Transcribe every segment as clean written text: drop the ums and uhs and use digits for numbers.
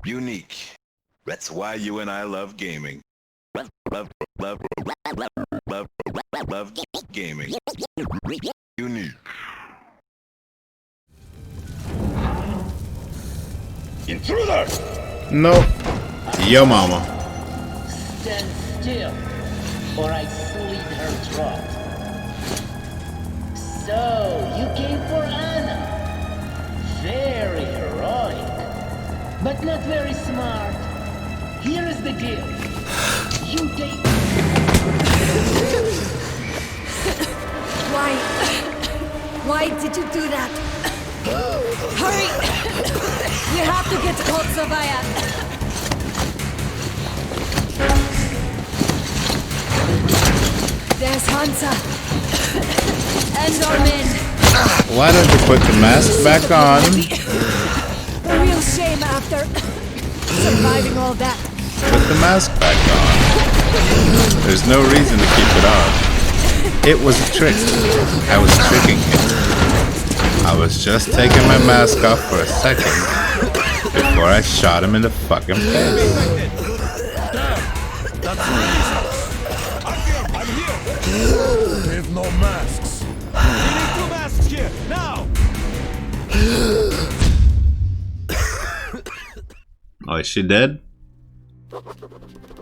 Unique. That's why you and I love gaming. Love gaming. Unique. Intruder! Nope. Yo mama. Stand still, or I slit her throat. So, you came for Anna. Very heroic, but not very smart. Here is the deal. You take... Why did you do that? Hurry! We have to get to Kotsovaya. There's Hansa. And our men. Why don't you put the mask back on? A real shame after surviving all that. Put the mask back on. There's no reason to keep it on. It was a trick. I was tricking him. I was just taking my mask off for a second before I shot him in the fucking face. That's the reason. I'm here. We have no masks. We need 2 masks here now. Oh, is she dead?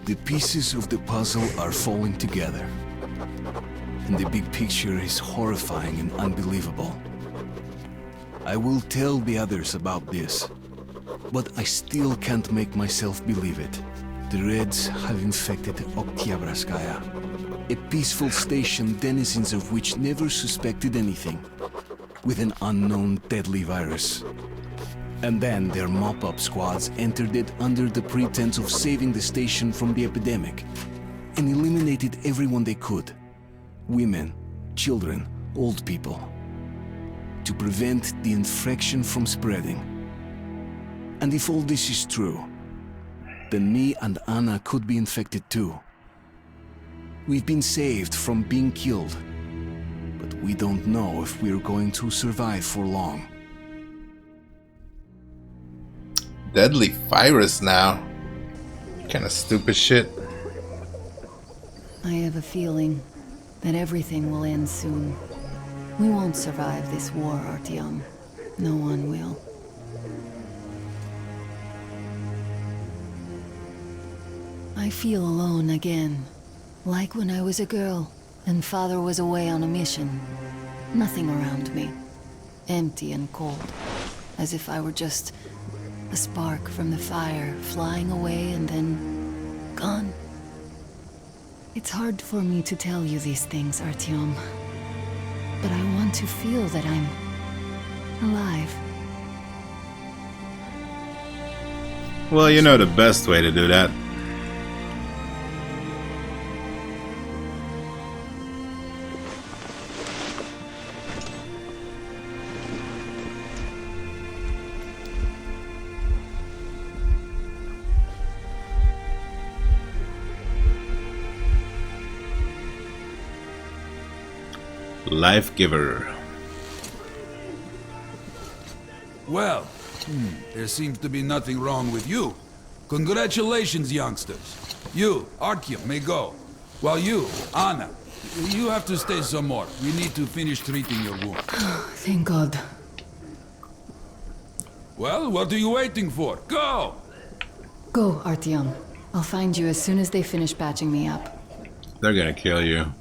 The pieces of the puzzle are falling together. And the big picture is horrifying and unbelievable. I will tell the others about this, but I still can't make myself believe it. The Reds have infected Oktyabrskaya, a peaceful station denizens of which never suspected anything, with an unknown deadly virus. And then their mop-up squads entered it under the pretense of saving the station from the epidemic, and eliminated everyone they could. Women, children, old people, to prevent the infection from spreading. And if all this is true, then me and Anna could be infected too. We've been saved from being killed, but we don't know if we're going to survive for long. Deadly virus now. Kinda stupid shit. I have a feeling that everything will end soon. We won't survive this war, Artyom. No one will. I feel alone again. Like when I was a girl, and Father was away on a mission. Nothing around me. Empty and cold. As if I were just a spark from the fire, flying away and then gone. It's hard for me to tell you these things, Artyom. But I want to feel that I'm alive. Well, you know the best way to do that. Life giver. Well, there seems to be nothing wrong with you. Congratulations, youngsters. You, Artyom, may go. While you, Anna, you have to stay some more. We need to finish treating your wound. Thank God. Well, what are you waiting for? Go! Go, Artyom. I'll find you as soon as they finish patching me up. They're gonna kill you.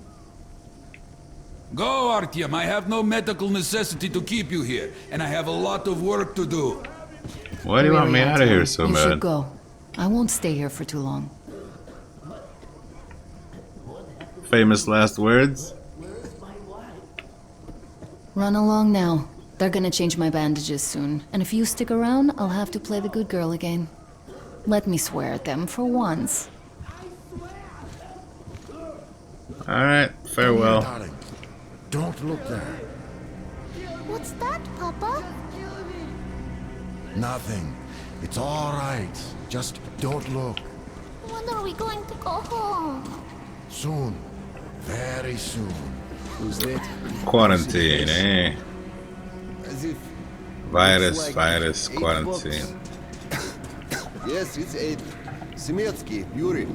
Go, Artyom. I have no medical necessity to keep you here, and I have a lot of work to do. Why do you want me out of here so you bad? should go. I won't stay here for too long. Famous last words? Run along now. They're gonna change my bandages soon, and if you stick around, I'll have to play the good girl again. Let me swear at them for once. Alright, farewell. Darling, don't look there. What's that, Papa? Nothing. It's all right. Just don't look. When are we going to go home? Soon. Very soon. Who's that? Quarantine, eh? As if Virus, quarantine. Yes, it's 8. Semetsky, Yuri.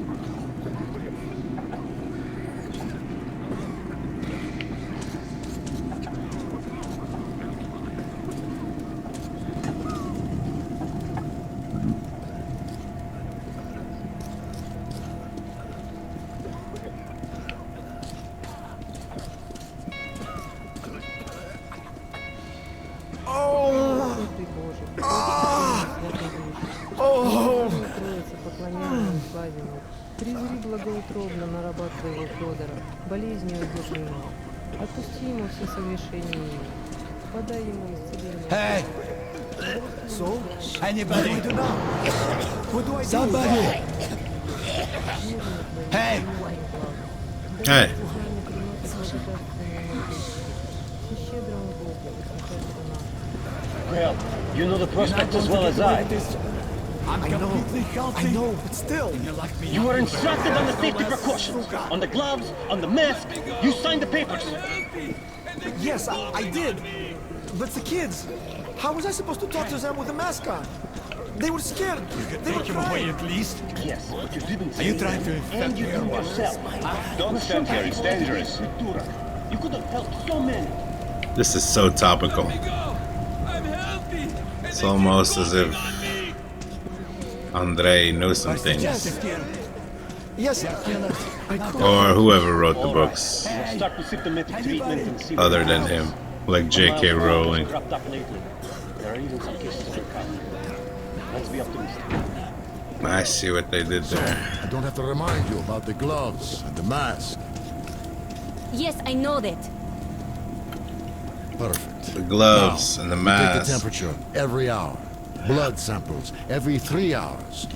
Призри благоутробно на раба твоего Федора, болезнью одержимого. Отпусти ему все согрешения его. Подай ему исцеление. Hey! So? Anybody? What do I do? Somebody! Hey! Hey. Well, you know the prospect as well as I. I'm completely healthy. I know, but still. You were instructed on the safety precautions, on the gloves, on the mask. You signed the papers. Yes, I did. But the kids, how was I supposed to talk to them with a mask on? They were scared. They were crying. at least. Yes, but you didn't say Are you trying to anything. infect And you me or do what? yourself. Don't stand here, it's dangerous. You could have helped so many. This is so topical. It's almost as if Andrei knows some things. Yes, Or whoever wrote the books, Start with symptomatic treatment and see other than him. Like J.K. Rowling. Cropped up lately. There are even some cases of recovery. Let's be optimistic. I see what they did there. I don't have to remind you about the gloves and the mask. Yes, I know that. Perfect. The gloves and the You take the mask. temperature every hour. Blood samples every 3 hours.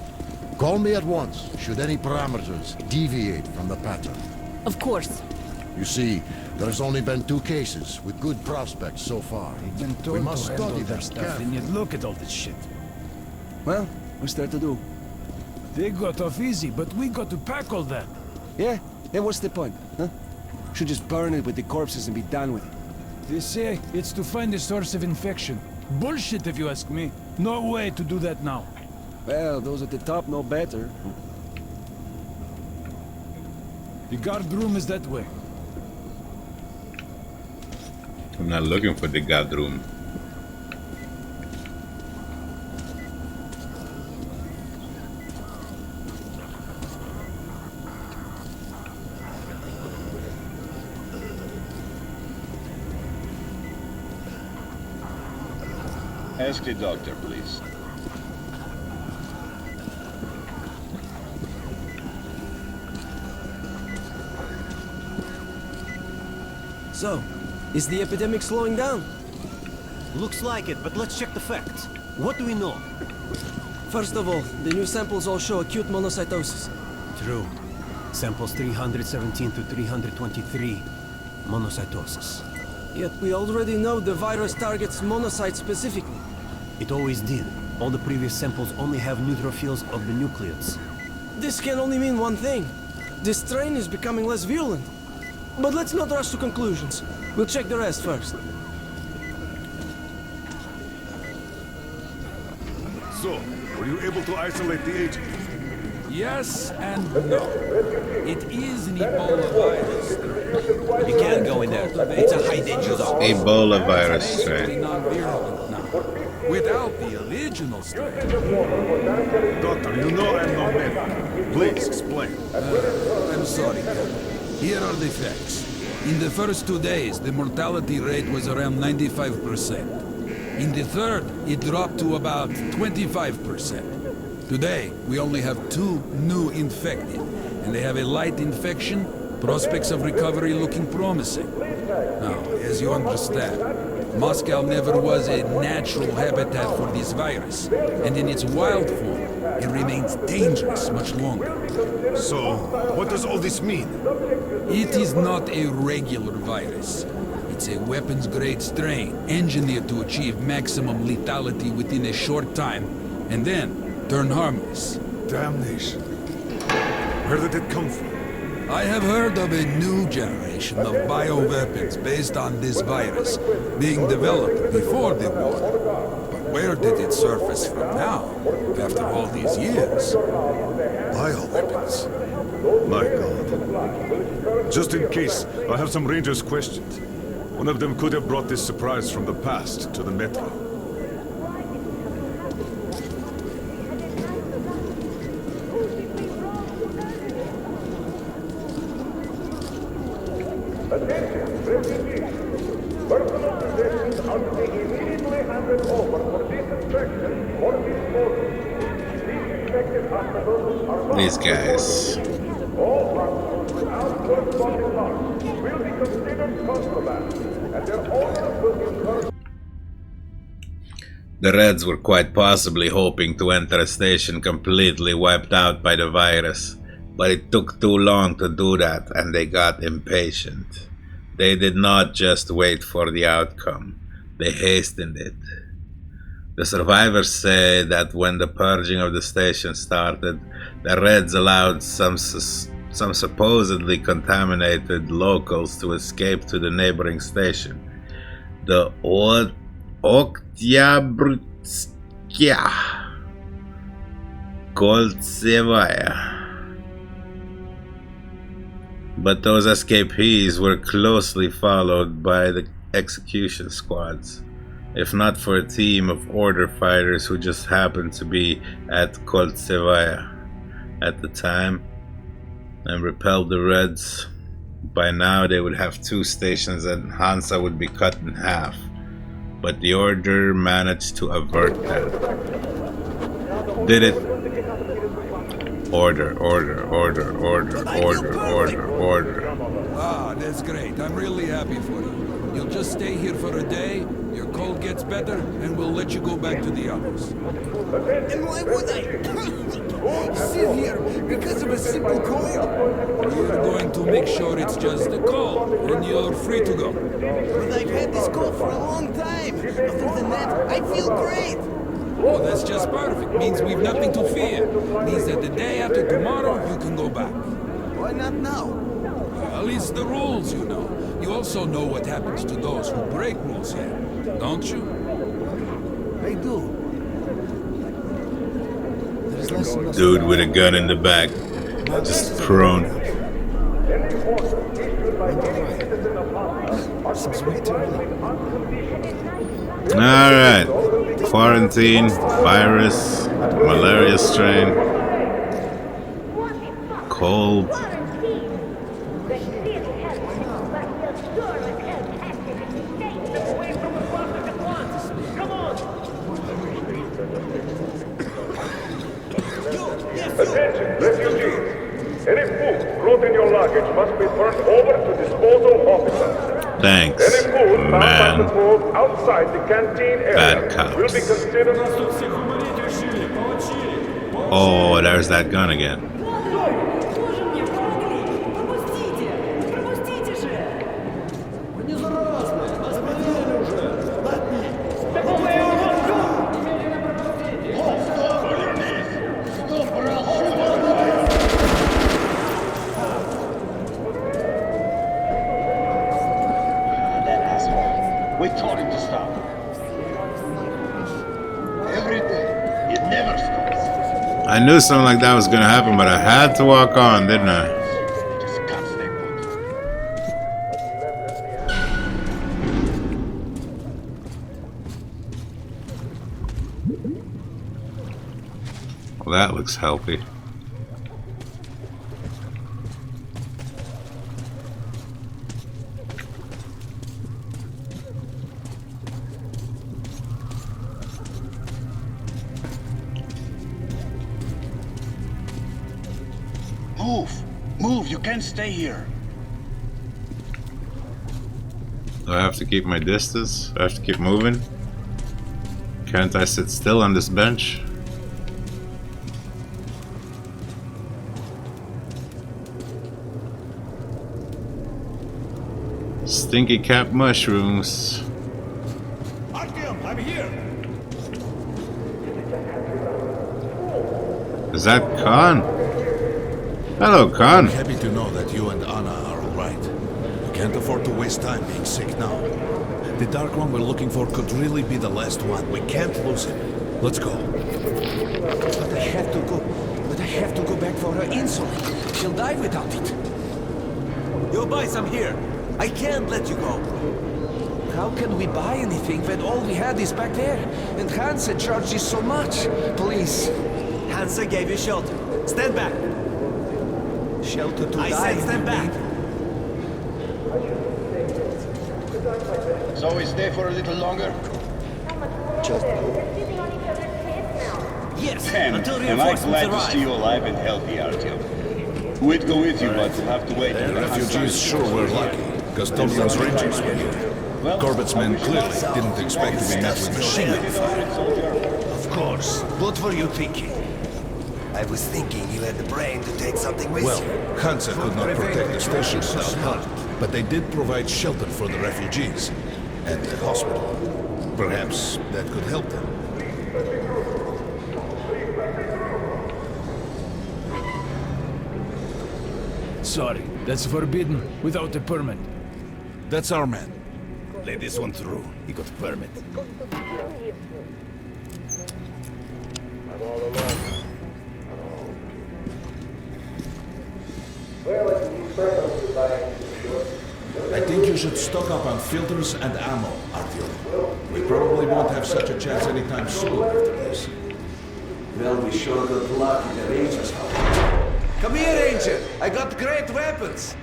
Call me at once should any parameters deviate from the pattern. Of course. You see, there's only been 2 cases with good prospects so far. We must study their stuff. And yet look at all this shit. well, what's there to do? They got off easy, but we got to pack all that. Yeah, and what's the point, huh? Should just burn it with the corpses and be done with it. They say it's to find the source of infection. Bullshit if you ask me. No way to do that now. Well, those at the top know better. The guard room is that way. I'm not looking for the god room. Ask the doctor, please. So, is the epidemic slowing down? Looks like it, but let's check the facts. What do we know? First of all, the new samples all show acute monocytosis. True. Samples 317 to 323. Monocytosis. Yet we already know the virus targets monocytes specifically. It always did. All the previous samples only have neutrophils of the nucleus. This can only mean one thing. This strain is becoming less virulent. But let's not rush to conclusions. We'll check the rest first. So, were you able to isolate the agent? Yes and no. It is an Ebola virus. You can't go in there. It's a high-danger zone. Ebola virus Basically strain. non-virulent now. Without the original strain. Doctor, you know I'm no medic. Please, explain. I'm sorry, Captain. Here are the facts. In the first 2 days, the mortality rate was around 95%. In the third, it dropped to about 25%. Today, we only have 2 new infected, and they have a light infection, prospects of recovery looking promising. Now, as you understand, Moscow never was a natural habitat for this virus, and in its wild form, it remains dangerous much longer. So, what does all this mean? It is not a regular virus. It's a weapons-grade strain, engineered to achieve maximum lethality within a short time, and then turn harmless. Damnation. Where did it come from? I have heard of a new generation of bioweapons based on this virus being developed before the war. But where did it surface from now, after all these years? Bioweapons? My god. Just in case, I have some Rangers' questions. One of them could have brought this surprise from the past to the Metro. These guys. The Reds were quite possibly hoping to enter a station completely wiped out by the virus, but it took too long to do that and they got impatient. They did not just wait for the outcome, they hastened it. The survivors say that when the purging of the station started, the Reds allowed some supposedly contaminated locals to escape to the neighboring station, the Oktyabrskia Koltsevaya. But those escapees were closely followed by the execution squads. If not for a team of order fighters who just happened to be at Koltsevaya at the time and repelled the Reds, by now they would have 2 stations and Hansa would be cut in half. But the order managed to avert that. Did it? Order. Ah, that's great. I'm really happy for you. You'll just stay here for a day, your cold gets better, and we'll let you go back to the others. And why would I sit here because of a simple coil? We're going to make sure it's just a cold, and you're free to go. But I've had this cold for a long time. Other than that, I feel great. Oh, that's just perfect. Means we've nothing to fear. Means that the day after tomorrow, you can go back. Why not now? Well, it's the rules, you know. You also know what happens to those who break rules here, don't you? I do. Dude with a gun in the back, just prone. Alright. Quarantine, virus, malaria strain, cold. Attention, refugees. Any food brought in your luggage must be turned over to disposal officers. Thanks, Any food found man. by the road outside the canteen area Bad cops. will be considered... Oh, there's that gun again. We told him to stop. Every day, it never stops. I knew something like that was gonna happen, but I had to walk on, didn't I? Just can't stay Well, that looks healthy. Move, you can't stay here. Do I have to keep my distance? Do I have to keep moving? Can't I sit still on this bench? Stinky cap mushrooms. Artyom, I'm here. Is that Khan? Hello, Khan. I'm happy to know that you and Anna are all right. We can't afford to waste time being sick now. The Dark One we're looking for could really be the last one. We can't lose him. Let's go. But I have to go. But I have to go back for her insulin. She'll die without it. Yo, boys, I'm here. I can't let you go. How can we buy anything when all we had is back there? And Hansa charges so much. Please. Hansa gave you shelter. Stand back. Shelter to die. I said stand back. So we stay for a little longer? Just yes, until reinforcements I'm glad to see you alive and healthy, Artyom. We'd go with you, but we'll have to wait. The refugees sure were lucky, because Tomlin's Rangers were here. Corbett's men clearly didn't expect to be met with machine gun fire. Of course. What were you thinking? I was thinking you had the brain to take something with you. Well, Hansa could not protect the station without help, but they did provide shelter for the refugees and the hospital. Perhaps that could help them. Sorry, that's forbidden without a permit. That's our man. Let this one through. He got a permit. I think you should stock up on filters and ammo, Artyom. We probably won't have such a chance anytime soon after this. Well, we sure got lucky the Rangers house. Come here, Ranger! I got great weapons!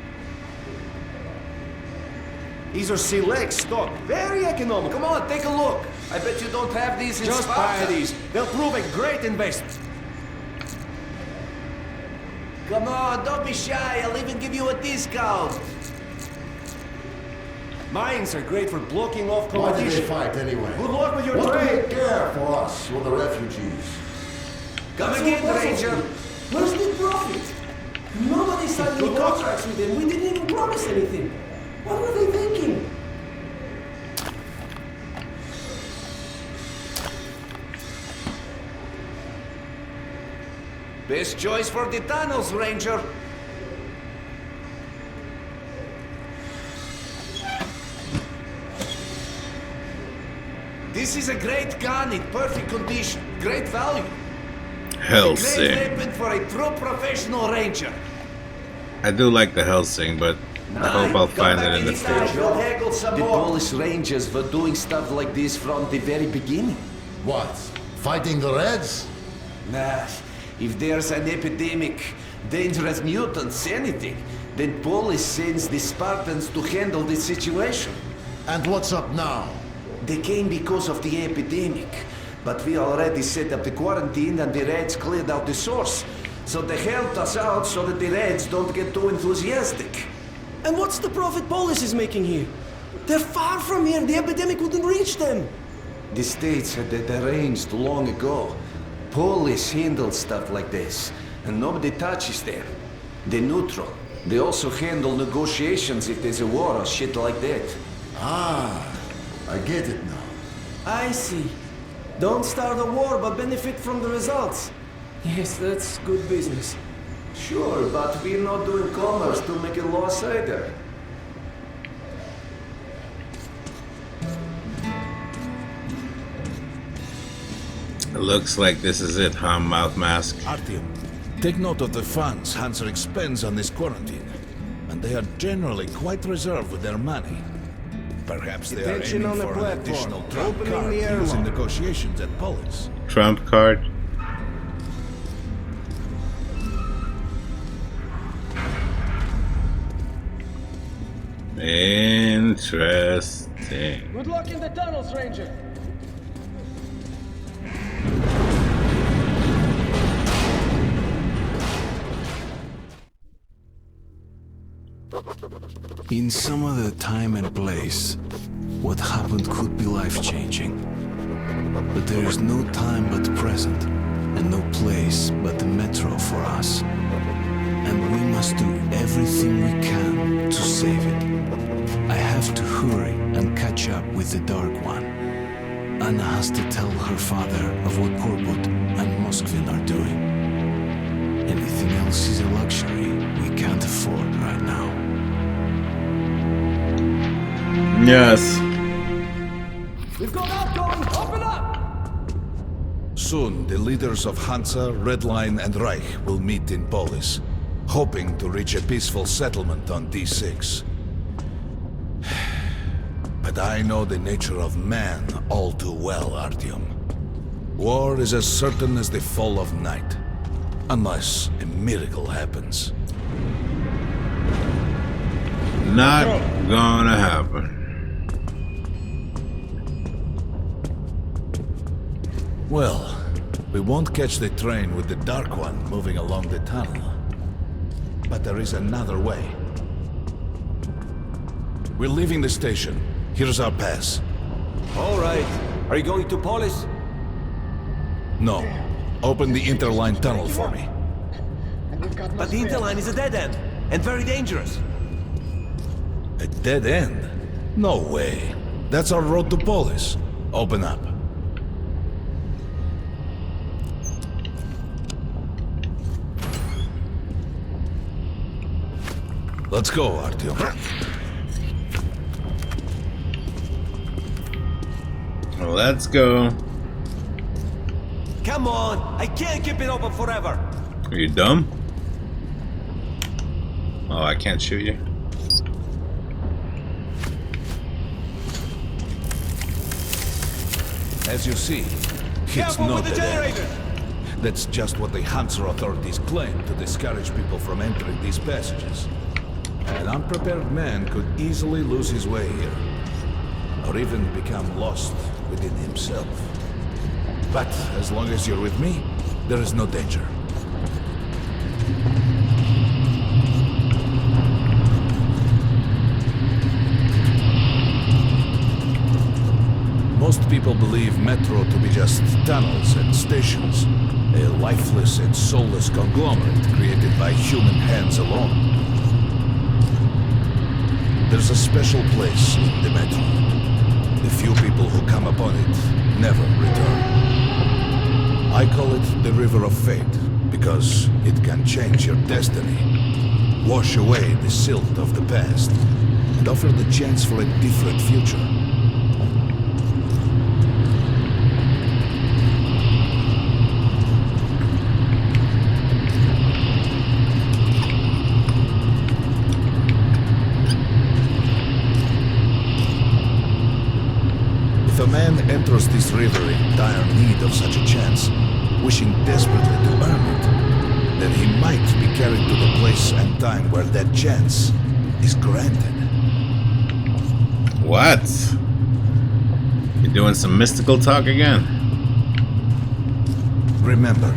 These are select stock. Very economical. Come on, take a look. I bet you don't have these in Just buy these. They'll prove a great investment. Come on, don't be shy. I'll even give you a discount. Mines are great for blocking off competition. Why did they fight anyway? Good luck with your what trade. What do they care for us or the refugees? Come again, Ranger. Where's the profit? Nobody signed any contracts with them. We didn't even promise anything. What were they thinking? Best choice for the tunnels, Ranger. This is a great gun in perfect condition. Great value. Hellsing. A great weapon for a true professional ranger. I do like the Hellsing, but I hope I'll find it in the future. The Polish Rangers were doing stuff like this from the very beginning. What? Fighting the Reds? Nah. If there's an epidemic, dangerous mutants, anything, then Polish sends the Spartans to handle the situation. And what's up now? They came because of the epidemic, but we already set up the quarantine and the Reds cleared out the source. So they helped us out so that the Reds don't get too enthusiastic. And what's the profit Polis is making here? They're far from here. The epidemic wouldn't reach them. The States had that arranged long ago. Police handle stuff like this, and nobody touches them. They're neutral. They also handle negotiations if there's a war or shit like that. Ah, I get it now. I see. Don't start a war, but benefit from the results. Yes, that's good business. Sure, but we're not doing commerce to make a loss either. It looks like this is it, huh, Mouth Mask? Artyom, take note of the funds Hansa expends on this quarantine. And they are generally quite reserved with their money. Perhaps they are Attention aiming on the for an additional trump Opening card the used in airlock. negotiations at Polis. Trump card? Interesting. Good luck in the tunnels, Ranger. In some other time and place, what happened could be life-changing. But there is no time but present, and no place but the metro for us. And we must do everything we can to save it. I have to hurry and catch up with the Dark One. Anna has to tell her father of what Korbut and Moskvin are doing. Anything else is a luxury. can't afford right now. Yes. We've got outgoing! Open up! Soon, the leaders of Hansa, Red Line, and Reich will meet in Polis, hoping to reach a peaceful settlement on D6. But I know the nature of man all too well, Artyom. War is as certain as the fall of night, unless a miracle happens. Not gonna happen. Well, we won't catch the train with the Dark One moving along the tunnel. But there is another way. We're leaving the station. Here's our pass. All right. Are you going to Polis? No. Open the Interline tunnel for me. But the Interline is a dead end, and very dangerous. A dead end? No way. That's our road to Polis. Open up. Let's go, Artyom. Let's go. Come on! I can't keep it open forever! Are you dumb? Oh, I can't shoot you. As you see, it's Careful not with the dead end. generator! That's just what the Hansa authorities claim to discourage people from entering these passages. An unprepared man could easily lose his way here, or even become lost within himself. But as long as you're with me, there is no danger. Most people believe Metro to be just tunnels and stations, a lifeless and soulless conglomerate created by human hands alone. There's a special place in the Metro. The few people who come upon it never return. I call it the River of Fate, because it can change your destiny, wash away the silt of the past, and offer the chance for a different future. If a man enters this river in dire need of such a chance, wishing desperately to earn it, then he might be carried to the place and time where that chance is granted. What? You doing some mystical talk again? Remember,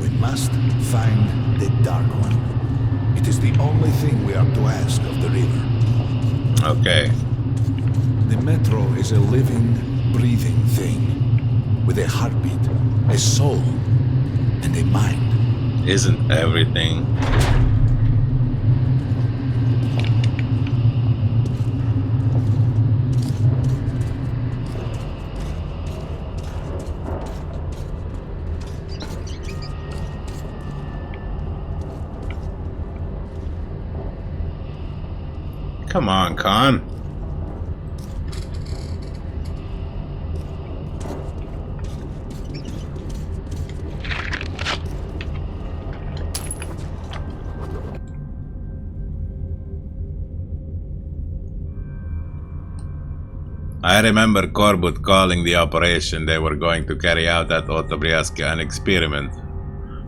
we must find the Dark One. It is the only thing we are to ask of the river. Okay. The Metro is a living, breathing thing, with a heartbeat, a soul, and a mind. Isn't everything? Come on, Khan. I remember Korbut calling the operation they were going to carry out at Otobriaska an experiment.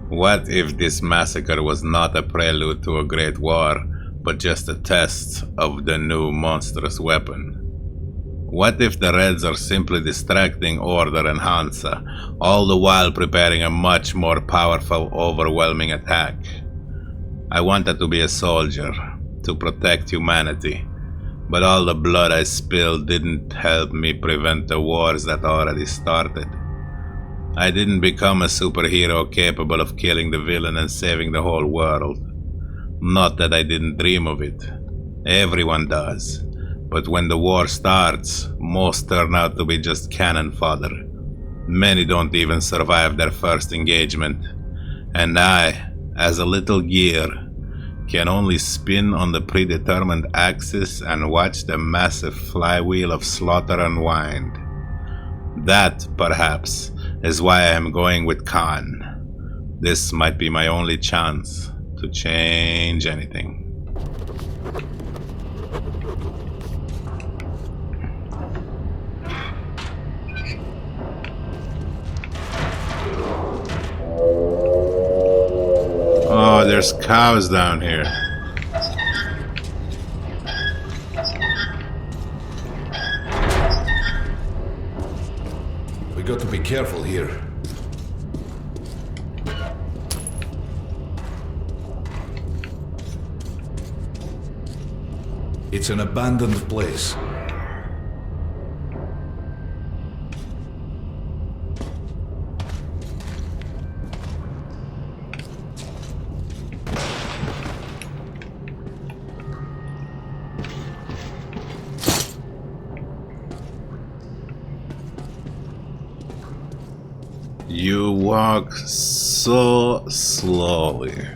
What if this massacre was not a prelude to a great war, but just a test of the new monstrous weapon? What if the Reds are simply distracting Order and Hansa, all the while preparing a much more powerful, overwhelming attack? I wanted to be a soldier, to protect humanity. But all the blood I spilled didn't help me prevent the wars that already started. I didn't become a superhero capable of killing the villain and saving the whole world. Not that I didn't dream of it. Everyone does. But when the war starts, most turn out to be just cannon fodder. Many don't even survive their first engagement. And I, as a little gear, can only spin on the predetermined axis and watch the massive flywheel of slaughter unwind. That, perhaps, is why I am going with Khan. This might be my only chance to change anything. Oh, there's cows down here. We got to be careful here. It's an abandoned place. You walk so slowly.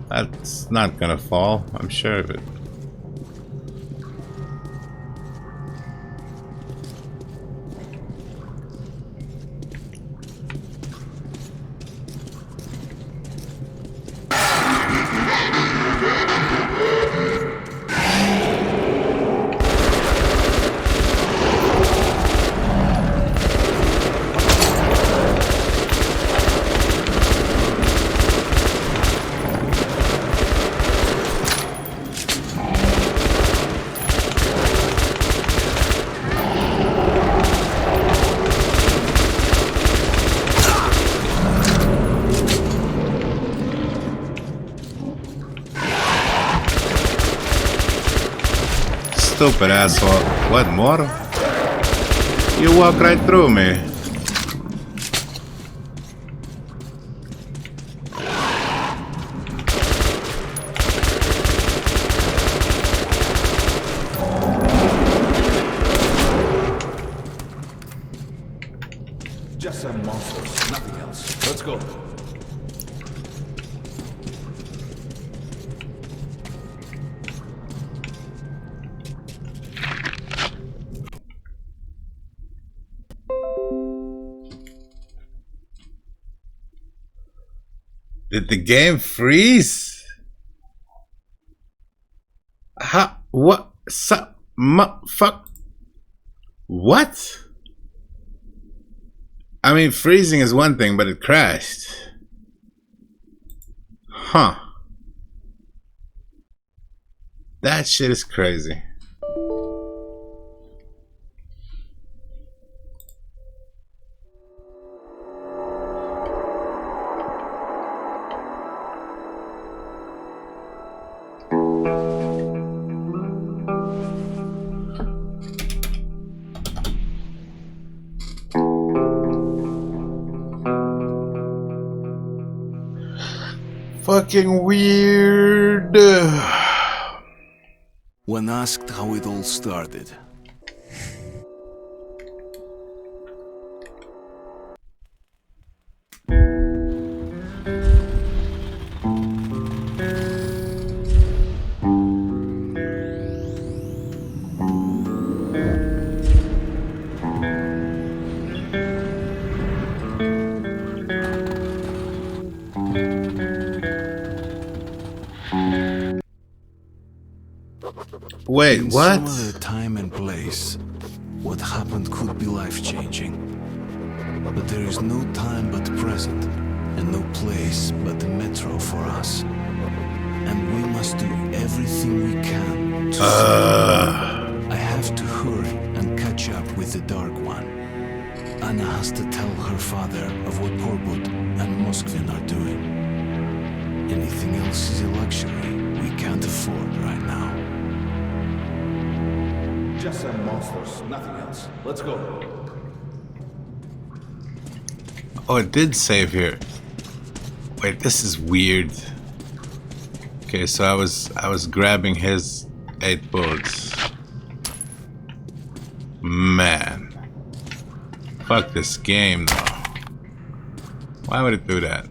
That's not gonna fall, I'm sure of it. Stupid asshole. What more? You walk right through me. Just some monsters, nothing else. Let's go. Did the game freeze? How? What? Fuck? What? I mean, freezing is one thing, but it crashed. Huh. That shit is crazy. Fucking weird. When asked how it all started, Wait, in what? some other time and place, what happened could be life-changing. But there is no time but present, and no place but the metro for us. And we must do everything we can to I have to hurry and catch up with the Dark One. Anna has to tell her father of what Porbut and Moskvin are doing. Anything else is a luxury we can't afford right now. Just some monsters, nothing else. Let's go. Oh, it did save here. Wait, this is weird. Okay, so I was grabbing his 8 bullets. Man. Fuck this game though. Why would it do that?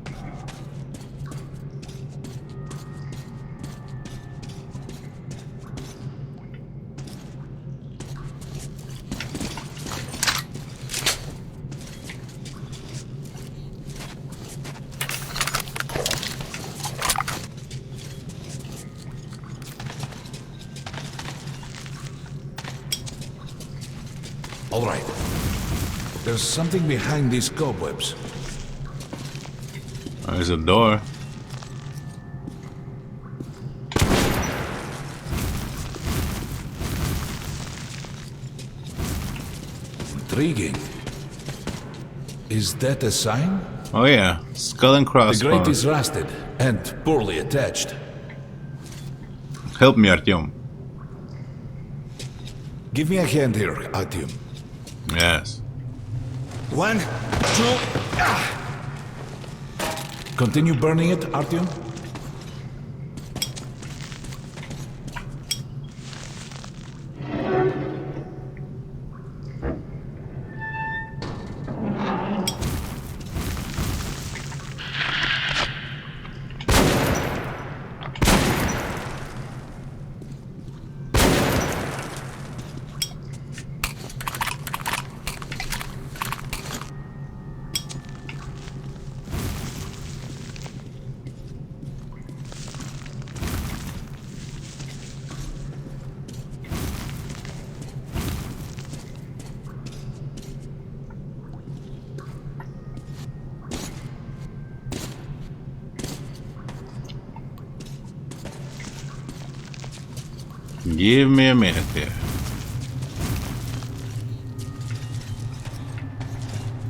All right. There's something behind these cobwebs. There's a door. Intriguing. Is that a sign? Oh yeah, skull and The crossbones. grate is rusted and poorly attached. Help me, Artyom. Give me a hand here, Artyom. Yes. 1, 2, Continue burning it, Artyom. Give me a minute here.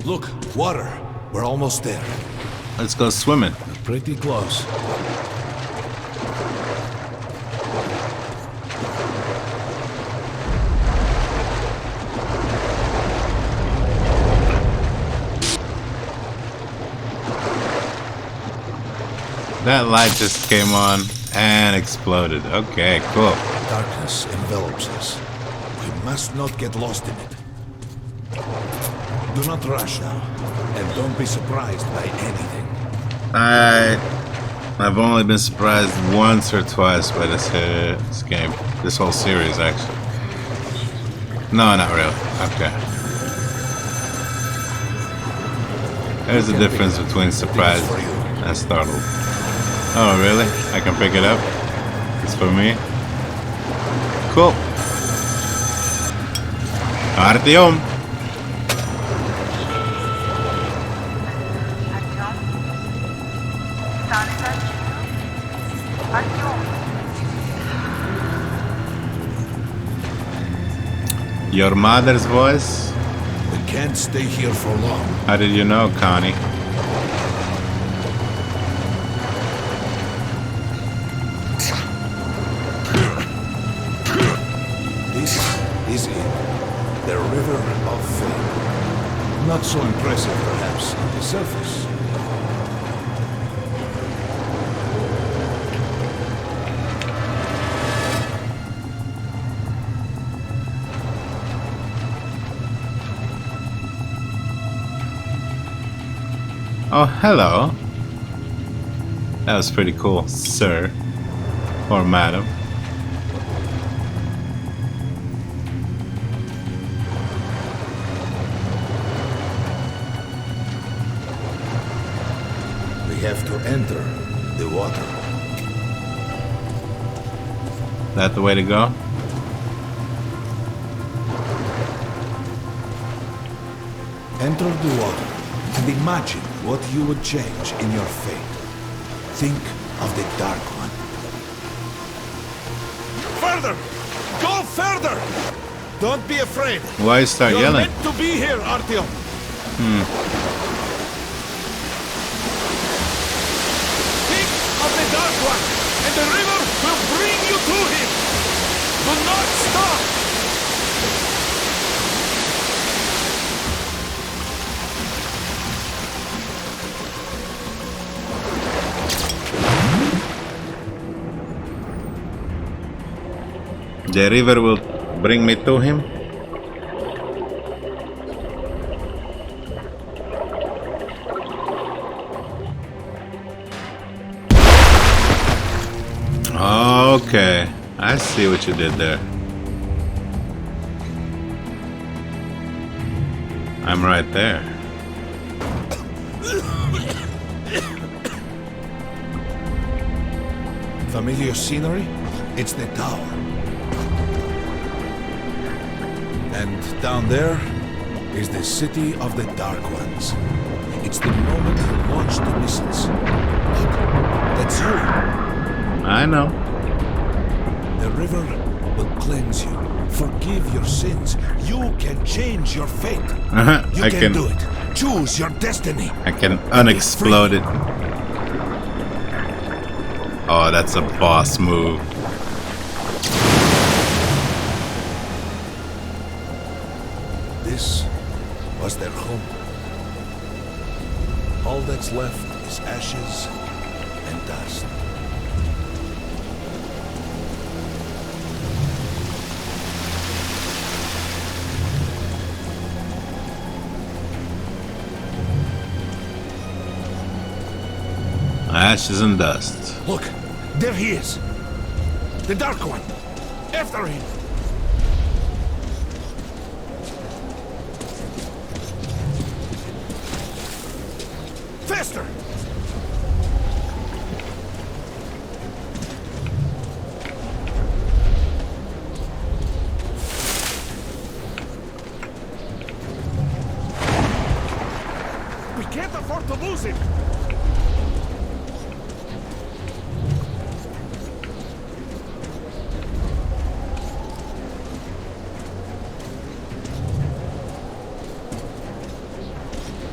Look, water. We're almost there. Let's go swimming. Pretty close. That light just came on and exploded. Okay, cool. Darkness envelops us. We must not get lost in it. Do not rush now, and don't be surprised by anything. I've only been surprised once or twice by this game. This whole series, actually. No, not really. Okay. There's a difference between surprised and startled. Oh, really? I can pick it up? It's for me? Cool. Artyom! Your mother's voice? We can't stay here for long. How did you know, Connie? This is it. The River of Fate. Not so impressive, perhaps, on the surface. Oh, hello. That was pretty cool, sir. Or madam. We have to enter the water. That the way to go? Enter the water and imagine what you would change in your fate. Think of the Dark One. Further! Go further! Don't be afraid. Why start You're yelling? meant to be here, Artyom. Think of the Dark One, and the river will bring you to him. Do not stop. The river will bring me to him? Okay, I see what you did there. I'm right there. Familiar scenery? It's the tower. And down there is the city of the Dark Ones. It's the moment you launch the missiles. Look, that's you. I know. The river will cleanse you, forgive your sins. You can change your fate. You can do it. Choose your destiny. I can unexplode it. Oh, that's a boss move. This was their home. All that's left is ashes and dust. Ashes and dust. Look, there he is. The Dark One. After him. Faster! We can't afford to lose him.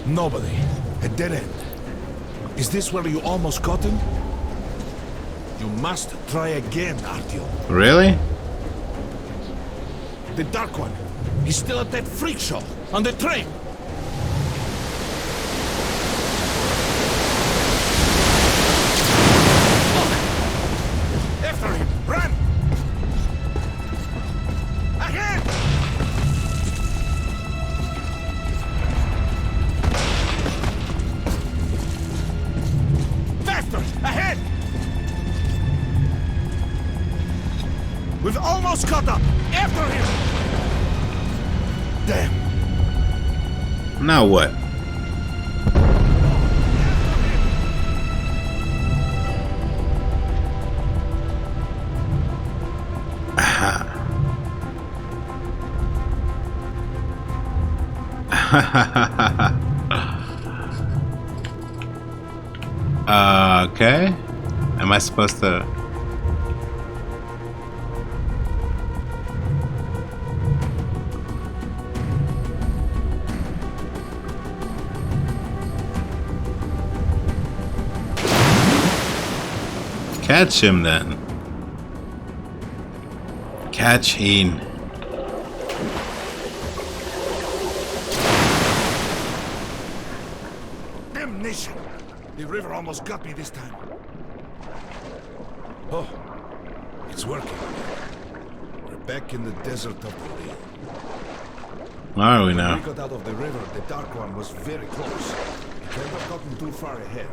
Nobody. A dead end. Is this where you almost caught him? You must try again, Artyom. Really? The Dark One. He's still at that freak show. On the train. Look! After him. Run! Ahead! Ahead! We've almost caught up! After him! Damn! Now what? Okay. Am I supposed to? Catch him then. Catch him. Damnation! The river almost got me this time. Oh, it's working. We're back in the desert of the real. Are we now? When we got out of the river, the Dark One was very close. He can't have gotten too far ahead.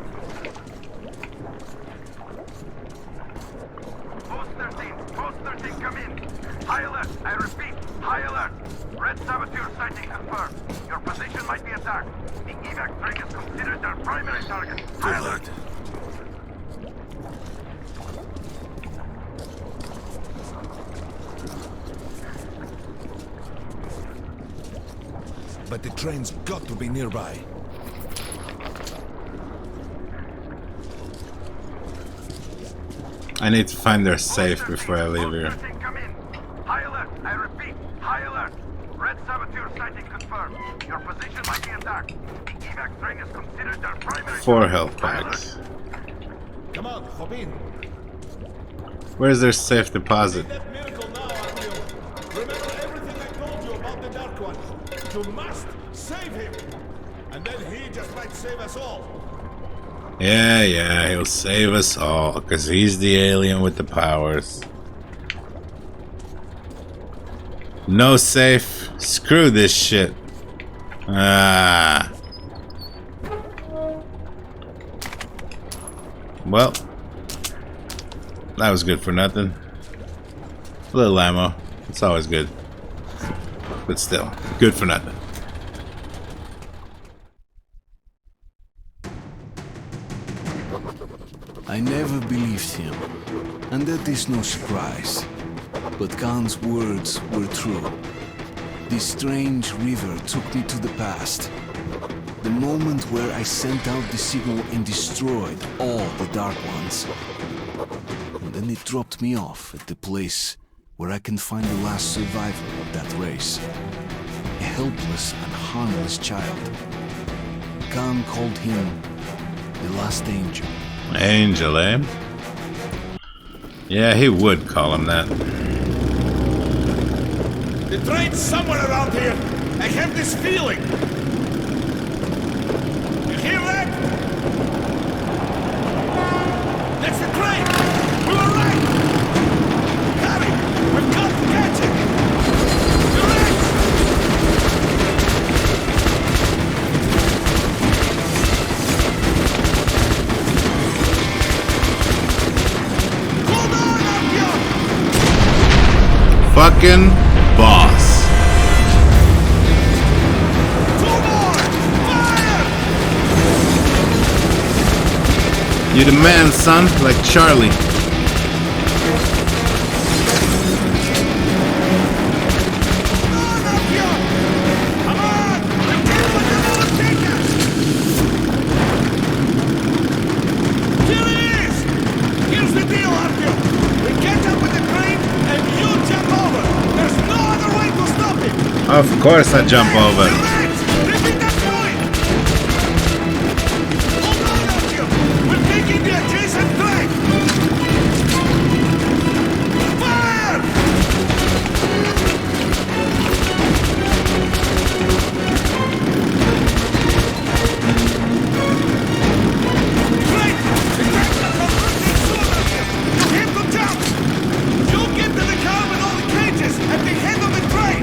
Post 13, come in. High alert, I repeat, high alert. Red saboteur sighting confirmed. Your position might be attacked. The evac train is considered their primary target. High alert. But the train's got to be nearby. I need to find their safe before I leave here. Come in. High alert, I repeat, high alert. Red saboteur sighting confirmed. Your position might be attacked. The evac train is considered their primary 4 health packs. Come on, hop in. Where's their safe deposit? That miracle now, Artyom. Remember everything I told you about the Dark One. You must save him. And then he just might save us all. Yeah, he'll save us all, because he's the alien with the powers. No safe. Screw this shit. Ah. Well. That was good for nothing. A little ammo. It's always good. But still, good for nothing. I never believed him, and that is no surprise. But Khan's words were true. This strange river took me to the past. The moment where I sent out the signal and destroyed all the Dark Ones. And then it dropped me off at the place where I can find the last survivor of that race. A helpless and harmless child. Khan called him the last angel. Angel, eh? Yeah, he would call him that. The train's somewhere around here. I have this feeling. You hear that? That's the train. We were right. Harry, we've got to catch it. Direct. Hold on, Artyom. Fucking boss. You the man, son, like Charlie. Here it is! Here's the deal, Artyom. We catch up with the train and you jump over. There's no other way to stop it. Of course I jump over. Repeat that point. Hold on, Artyom. We're taking the adjacent train. Fire! Great! The train's not approaching soon, Artyom. You have to jump. You get to the car with all the cages at the head of the train.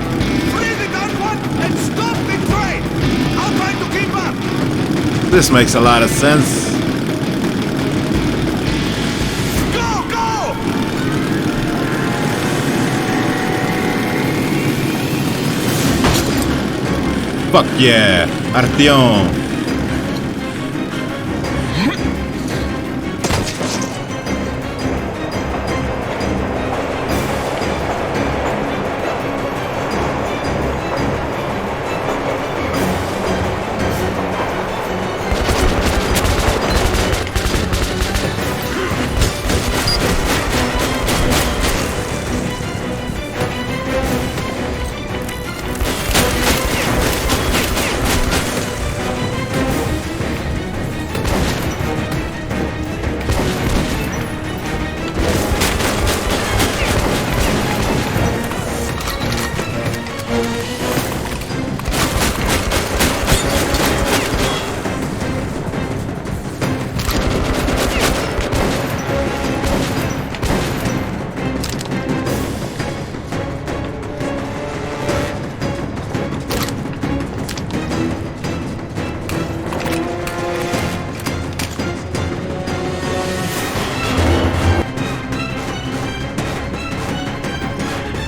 Free the dark one and stop the train. I'll try to keep up. This makes a lot of sense. Go, go! Fuck yeah, Artyom.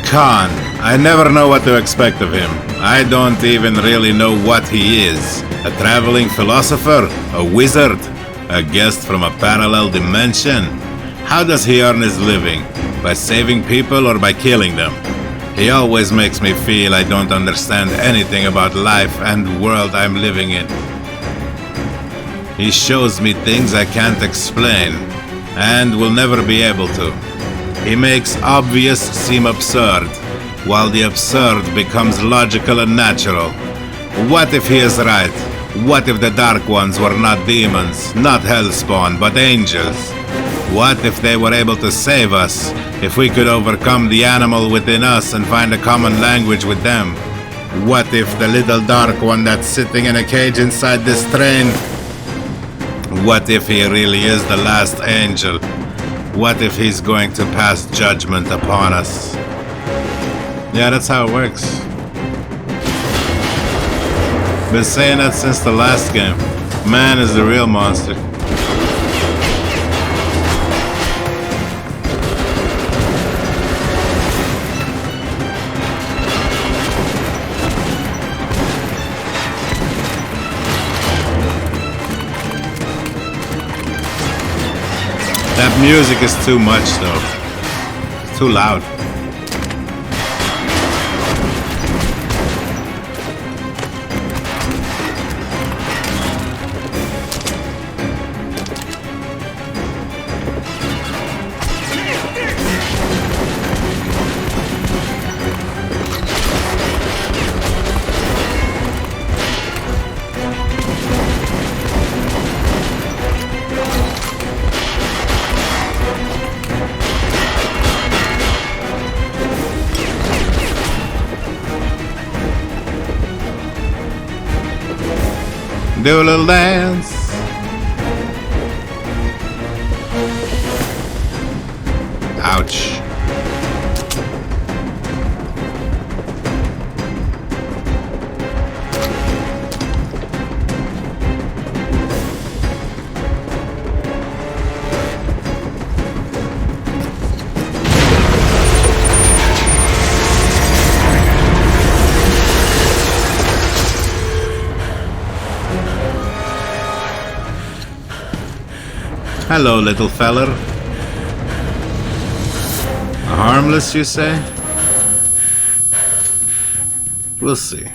Khan. I never know what to expect of him. I don't even really know what he is. A traveling philosopher? A wizard? A guest from a parallel dimension? How does he earn his living? By saving people or by killing them? He always makes me feel I don't understand anything about life and world I'm living in. He shows me things I can't explain, and will never be able to. He makes obvious seem absurd, while the absurd becomes logical and natural. What if he is right? What if the Dark Ones were not demons, not Hellspawn, but angels? What if they were able to save us, if we could overcome the animal within us and find a common language with them? What if the little Dark One that's sitting in a cage inside this train? What if he really is the last angel? What if he's going to pass judgment upon us? Yeah, that's how it works. Been saying that since the last game. Man is the real monster. music is too much though. It's too loud. Do a little dance. Ouch. Hello, little feller. Harmless, you say? We'll see.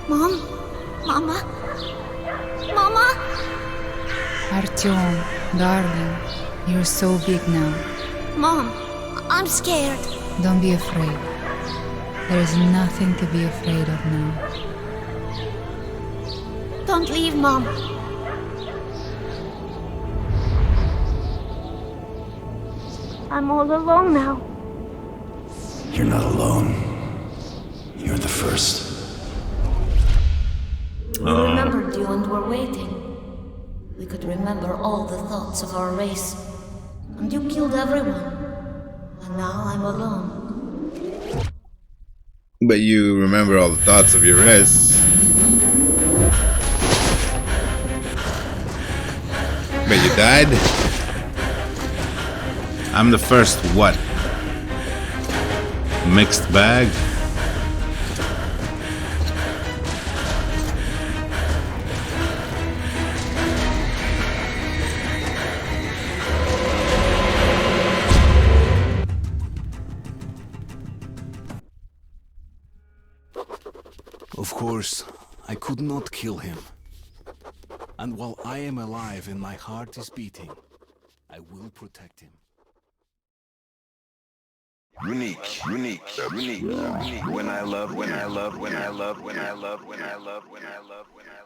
Mom? Mama? Mama? Artyom, darling, you're so big now. Mom, I'm scared. Don't be afraid. There is nothing to be afraid of now. Don't leave, Mom. I'm all alone now. You're not alone. You're the first. We remembered you and were waiting. We could remember all the thoughts of our race. And you killed everyone. And now I'm alone. But you remember all the thoughts of your race. But you died? I'm the first what? Mixed bag? Of course, I could not kill him. And while I am alive and my heart is beating, I will protect him. Unique. When I love, when I love, when I love, when I love, when I love, when I love, when I love.